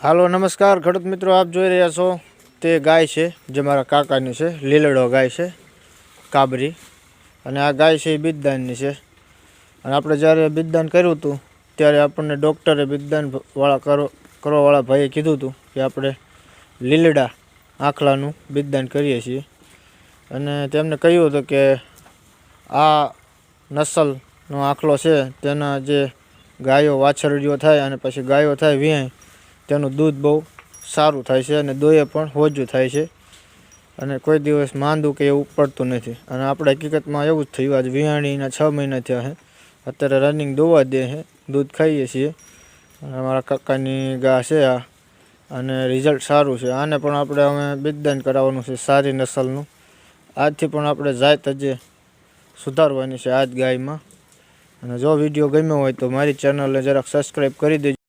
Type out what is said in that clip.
હાલો નમસ્કાર ખેડૂત મિત્રો, આપ જોઈ રહ્યા છો તે ગાય છે જે મારા કાકાની છે. લીલડો ગાય છે, કાબરી. અને આ ગાય છે એ બીજદાનની છે. અને આપણે જ્યારે બીજદાન કર્યું હતું ત્યારે આપણને ડૉક્ટરે બીજદાનવાળા કરવાવાળા ભાઈએ કીધું હતું કે આપણે લીલડા આખલાનું બીજદાન કરીએ છીએ. અને તેમને કહ્યું હતું કે આ નસલનો આખલો છે તેના જે ગાયો વાછરડીઓ થાય અને પછી ગાયો થાય વિયાય, તેનું દૂધ બહુ સારું થાય છે અને દોયે પણ હોજું થાય છે અને કોઈ દિવસ માંદું કે એવું પડતું નથી. અને આપણે હકીકતમાં એવું જ થયું. આજ વિયાણીના 6 મહિના થયા છે, અત્યારે રનિંગ દોવા દે છે, દૂધ ખાઈએ છીએ. અને અમારા કાકાની ગા છે આ, અને રિઝલ્ટ સારું છે. આને પણ આપણે અમે બીજદાન કરાવવાનું છે, સારી નસલનું. આજથી પણ આપણે જાત હજી સુધારવાની છે આ જ ગાયમાં. અને જો વિડીયો ગમ્યો હોય તો મારી ચેનલને જરાક સબસ્ક્રાઈબ કરી દેજો.